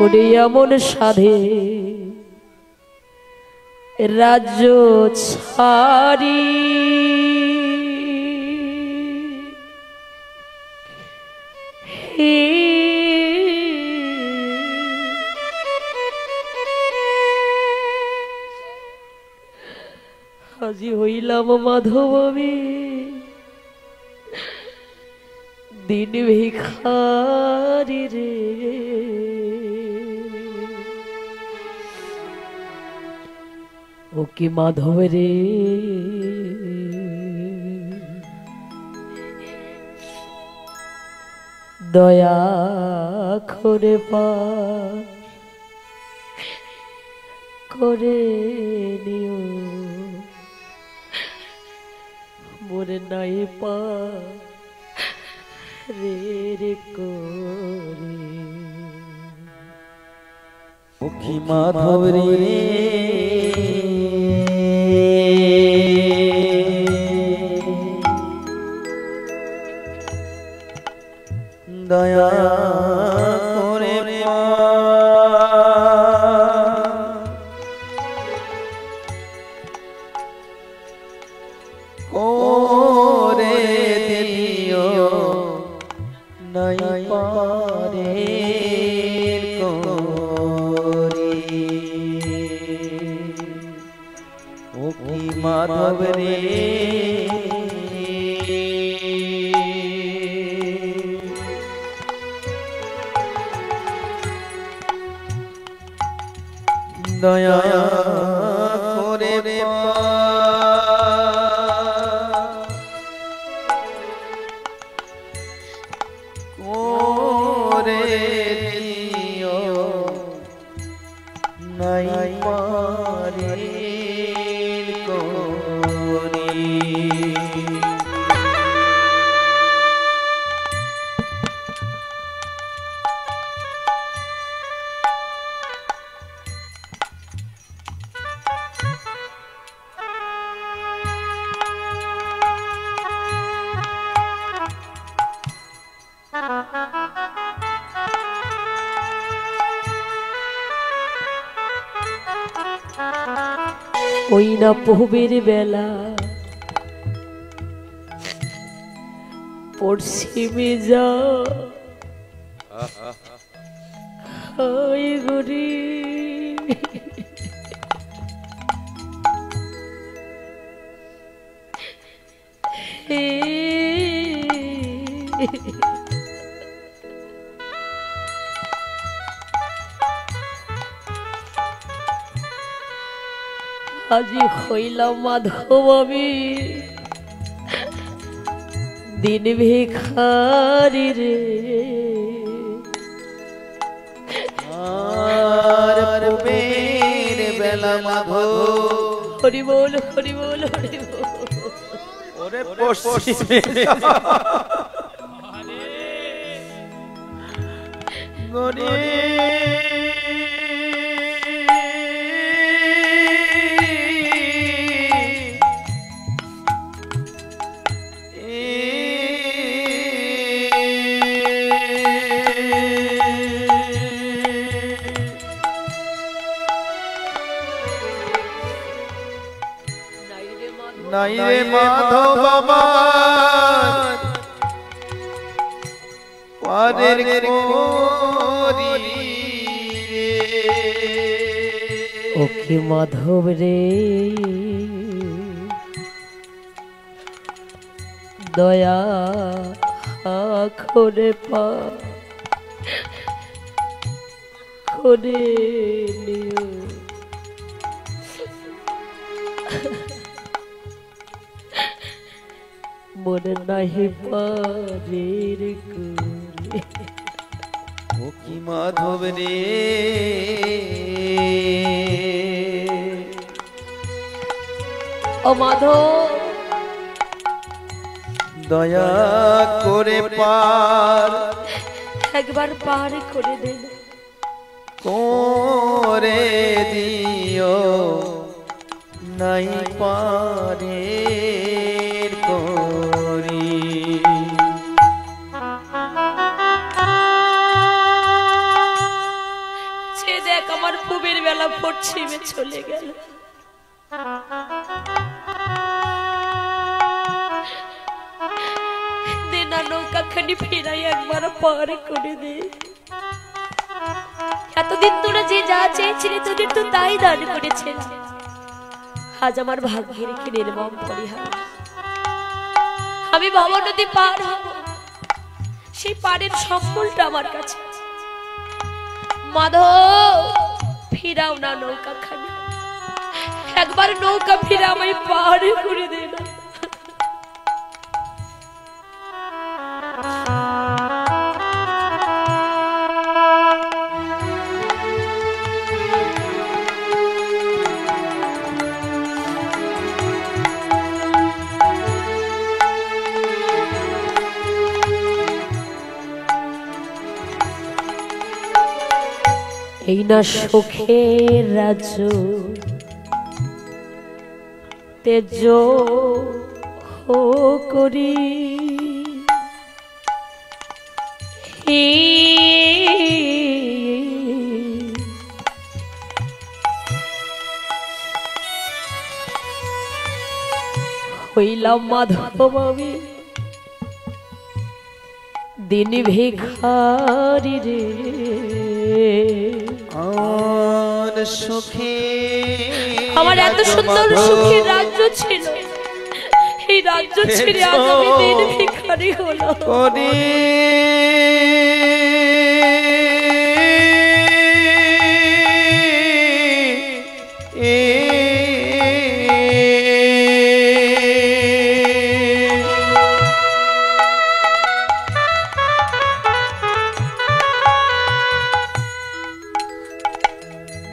ওরে এমন সাধে রাজ্য ছাড়ি আজি হইলাম মাধব আমি দিন ভিখারি রে ও কি মাধব রে দয়া করে পার করে নিও মোরে নাই পা রে রে করে ও কি মাধব রে দয়া করে করে দিও নাই পারে করি ও কি মাধব রে দয়া করে করে দিও নাই পারে করি ওই না পহবের বেলা পশ্চিমে যা গরি আজি হইলাম মাধব আমি দিন ভিখারি রে আর পূবের বেলা মাধব হরি বল হরি বল হরি বল ওরে পশ্চিমে গরি নাই রে মাধব আমার পারের করি ও কি মাধব রে দয়া করে পা করে নিও মনে নাহি পারের করে ও কি মাধব রে ও মাধব দয়া করে পার একবার পার করে দেন করে দিও নাই পারে করি পুবের বেলা পশ্চিমে চলে গেল। দেনা নৌকাখানি ফেরাই একবার পার করে দে। এতদিন তোরা যে যা চেয়েছিলি তোদের তো তাই দান করেছে। আজ আমার ভাগ্যের কি নির্মম পরিহার। আমি ভব নদী পার হব, সেই পারের সম্বলটা আমার কাছে। মাধব ফিরাও না নৌকাখানি, একবার নৌকা ফিরা আমায় পার করে দে না। এই না সুখের রাজ্য তেজ করি, হইলাম মাধব আমি দিন ভিখারি রে। আর সুখে আমার এত সুন্দর সুখের রাজ্য ছিল, এই রাজ্য ছেড়ে আজ আমি দিন ভিখারি হলাম।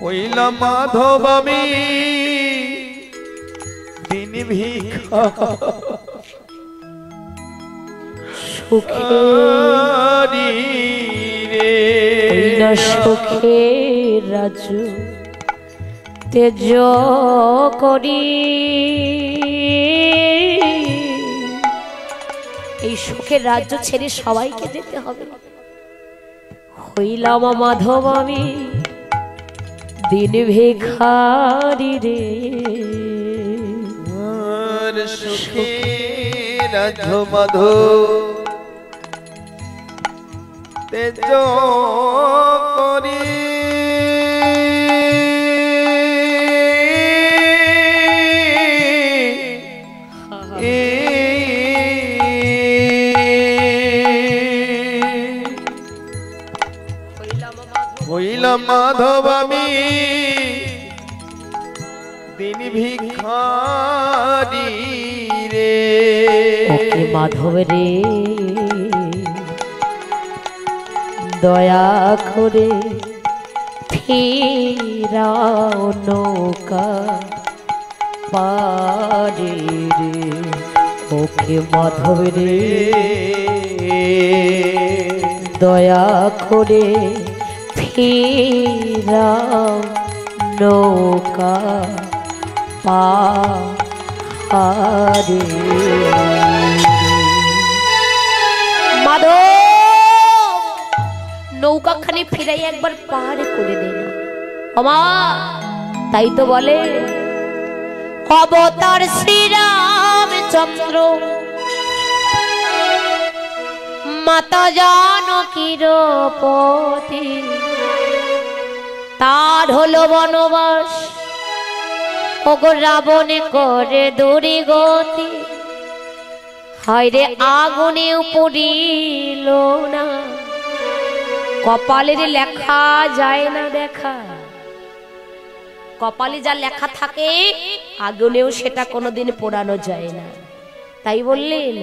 হইলাম মাধব আমি দিন ভিখারি রে। সুখের রাজ্য তেজ করি, এই সুখের রাজ্য ছেড়ে সবাইকে যেতে হবে। হইলাম মাধব আমি দিন ভিখারি রে। আর সুখের রাজ্য মাধব তেজ করি, হইলাম মাধব আমি দিন ভিখারি রে। ওকে মাধব রে দয়া করে ফিরাও নৌকা পারে রে। ওকে মাধব রে দয়া করে ফিরাও নৌকা পারে। মাধব নৌকাখানি ফিরাই একবার পার করে দে না। আমা তাই তো বলে অবতার শ্রীরামচন্দ্র মাতা জানকীর পতি, তার হলো বনবাস ওগো রাবণে করে দুর্গতি। হায়রে আগুনে পড়িল না, কপালের লেখা যায় না দেখা। কপালে যা লেখা থাকে আগুনেও সেটা কোনোদিন পোড়ানো যায় না। তাই বললেন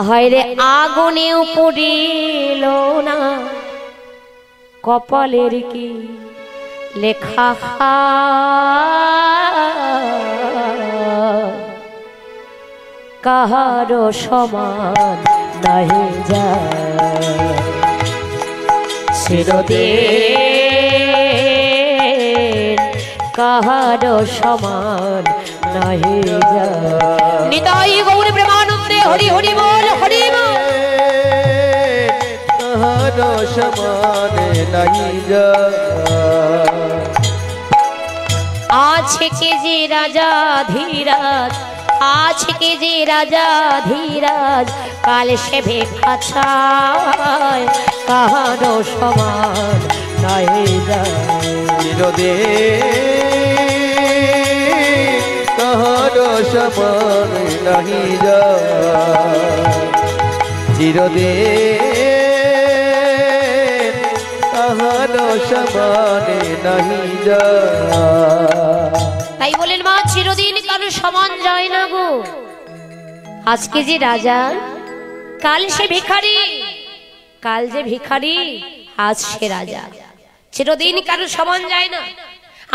হায়রে আগুনেও পড়িল না, কপালের কি লেখা কাহারো সমান নাহি যায়। চিরদিন কাহারো সমান নাহি যায়। নিতাই গৌর প্রেমানন্দে হরি হরি বল হরি বল। কাহারো সমান নাহি যায়। আছে কে যে রাজা ধীরাজ, আছে কে যে রাজা ধীরাজ, কাল সে ভিক্ষা চায় কাহারো সমান নাই যায়। চিরদিন কাহারো সমান নাহি যায়, চিরদিন কাহারো সমান নাহি যায়। তাই বলেন মা চিরদিন কারো সমান যায় না গো। আজকে যে রাজা কাল সে ভিখারি, কাল যে ভিখারি আজ সে রাজা, চিরদিন কারো সমান যায় না।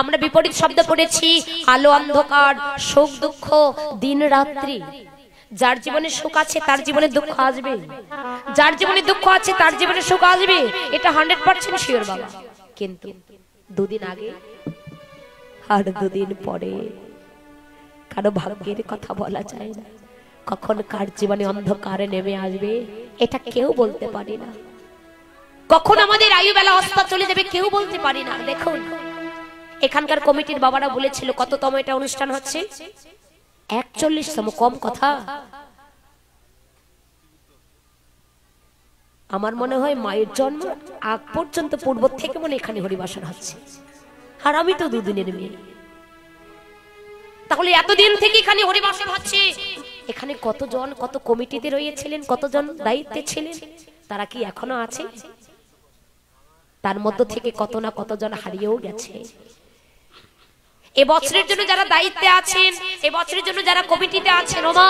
আমরা বিপরীত শব্দ পড়েছি, আলো অন্ধকার, সুখ দুঃখ, দিন রাত্রি। যার জীবনে সুখ আছে তার জীবনে দুঃখ আসবে, যার জীবনে দুঃখ আছে তার জীবনে সুখ আসবে, এটা 100% শিওর বাবা। কিন্তু দুদিন আগে আর দুদিন পরে কারো ভাগ্যের কথা বলা যায় না, কখন কার জীবনে অন্ধকারে নেমে আসবে এটা কেউ বলতে পারি না, কখন আমাদের আয়ু বেলা অস্তা চলে যাবে কেউ বলতে পারি না। দেখুন এখানকার কমিটির বাবারা বলেছিল কততম এটা অনুষ্ঠান হচ্ছে, 41তম। কম কথা, আমার মনে হয় মায়ের জন্ম আগ পর্যন্ত পূর্ব থেকে মনে এখানে হরিবাসন হচ্ছে, আর আমি তো দুদিনের মেয়ে। তাহলে এতদিন থেকে এখানে হরিবাসন হচ্ছে, এখানে কতজন কত কমিটিতে রয়েছিলেন, কতজন দায়িত্বে ছিলেন, তারা কি এখনো আছে? তার মধ্য থেকে কত না কতজন হারিয়েও গেছে। এবছরের জন্য যারা দায়িত্বে আছেন, এবছরের জন্য যারা কমিটিতে আছেন, ওমা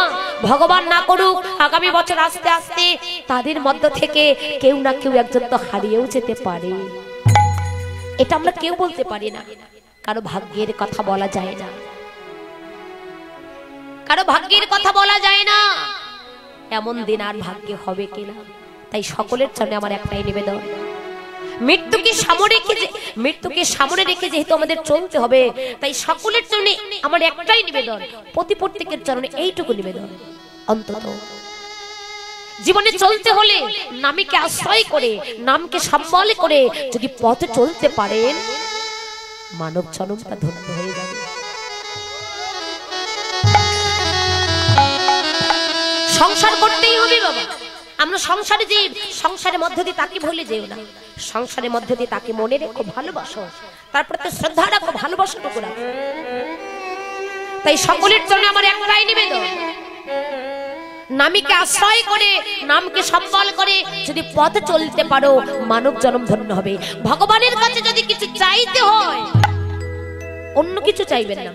ভগবান না করুক আগামী বছর আস্তে আস্তে তাদের মধ্য থেকে কেউ না কেউ একজন তো হারিয়েও যেতে পারে, এটা আমরা কেউ বলতে পারি না। কারো ভাগ্যের কথা বলা যায় না, কারো ভাগ্যের কথা বলা যায় না, এমন দিন আর ভাগ্যে হবে কিনা। তাই সকলের জন্য আমার একটাই নিবেদন, মৃত্যুকে সামনে রেখে যেহেতু আমাদের চলতে হবে, তাই সকলের জন্য আমার একটাই নিবেদন, প্রত্যেকের চরণে এইটুকু নিবেদন, অন্তত জীবনে চলতে হলে নামকে আশ্রয় করে, নামকে সম্বল করে যদি পথে চলতে পারেন, মানব জন্মটা ধন্য হয়ে যাবে। সংসার করতেই হবে বাবা, আমরা সংসারে যে সংসারের মধ্য দিয়ে তাকে ভুলে যেও না, সংসারের মধ্য দিয়ে তাকে মনে রেখো, ভালোবাসো, তারপর তো শ্রদ্ধা রাখো, ভালোবাসাটুকু রাখো। তাই সকলের জন্য আমার একটাই নিবেদন, নামকে আশ্রয় করে, নামকে সম্বল করে যদি পথে চলতে পারো, মানব জন্ম ধন্য হবে। ভগবানের কাছে যদি কিছু চাইতে হয়, অন্য কিছু চাইবেন না,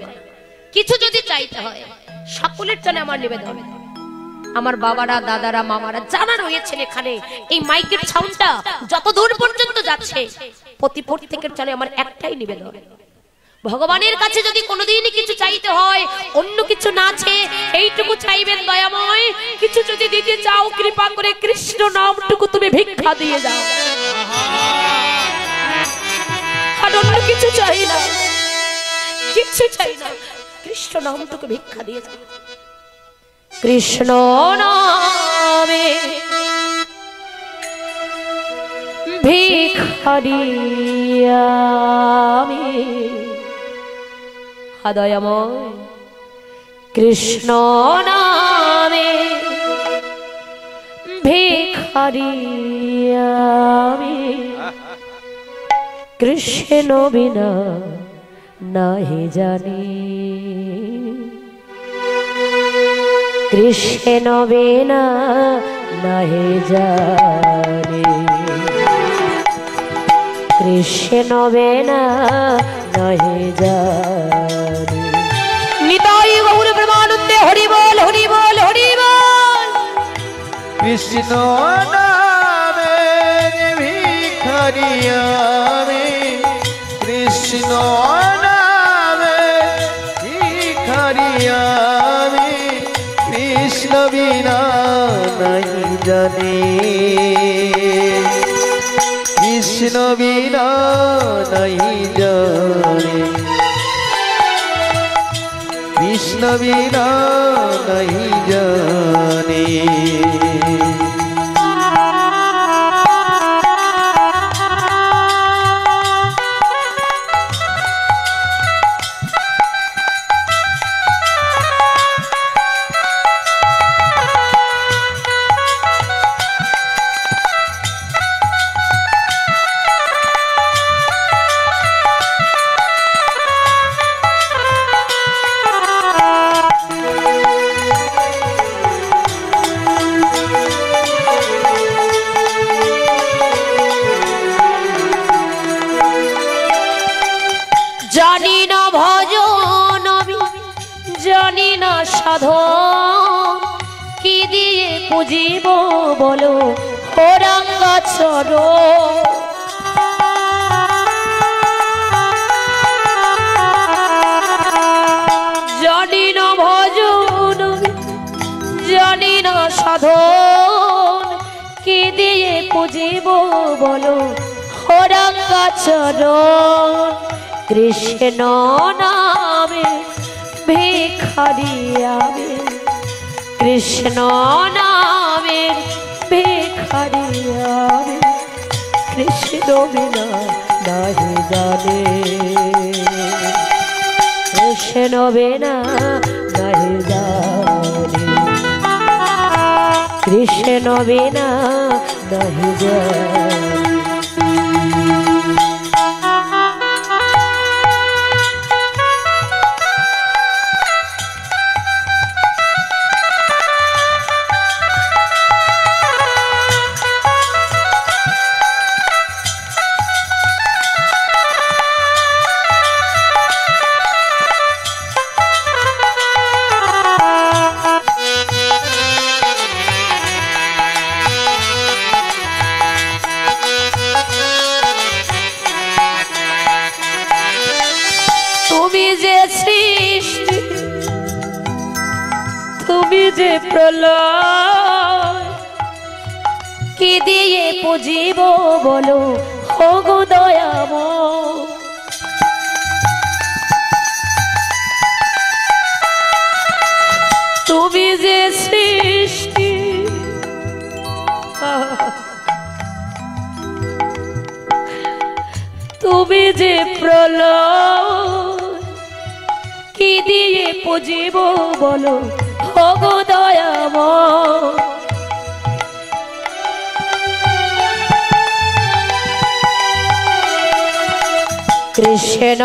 কিছু যদি চাইতে হয়, সকলের জন্য আমার নিবেদন, আমার বাবারা, দাদারা, মামারা যারা রয়েছেন এখানে, এই মাইকের সাউন্ডটা যত দূর পর্যন্ত যাচ্ছে, প্রত্যেকের চলে আমার একটাই নিবেদন, ভগবানের কাছে যদি কোনোদিনই কিছু চাইতে হয়, অন্য কিছু না চেয়ে এইটুকু চাইবেন, দয়াময় কিছু যদি দিতে চাও কৃপা করে কৃষ্ণ নামটুকু তুমি ভিক্ষা দিয়ে যাও, আর অন্য কিছু চাই না, কিছু চাই না, কৃষ্ণ নামটুকু ভিক্ষা দিয়ে যাও। কৃষ্ণ নামে ভিখারি আমি, দয়াময় কৃষ্ণ নামে ভিখারি আমি, কৃষ্ণ বিনা নাহি জানি, কৃষ্ণ বিনা নাহি জানি, কৃষ্ণ বিনা নাহি জানি। নিতাই গৌর প্রেমানন্দে হরি বল, হরি বল, হরি বল। কৃষ্ণ নামে ভিখারি আমি, কৃষ্ণ নামে ভিখারি আমি, কৃষ্ণ বিনা নাহি জানি, কৃষ্ণ বিনা নাহি জানি, কৃষ্ণ বিনা নাহি জানি। সাধন কি দিয়ে পুজিব বলো ও রাঙ্গা চরণ। জানি না ভজন জানি না সাধন কি দিয়ে পুজিব বলো ও রাঙ্গা চরণ। কৃষ্ণ নামে ভিখারি আমি কৃষ্ণ নামে ভিখারি আমি কৃষ্ণ বিনা নাহি জানে কৃষ্ণ বিনা নাহি জানে কৃষ্ণ বিনা নাহি জানে। তুমি যে সৃষ্টি তুমি যে প্রলয় কি দিয়ে পুজিব বলো ও গো দয়াময়। তুমি যে সৃষ্টি তুমি যে প্রলয় কি দিয়ে পুজিব বলো ও গো দয়াময়। কৃষ্ণ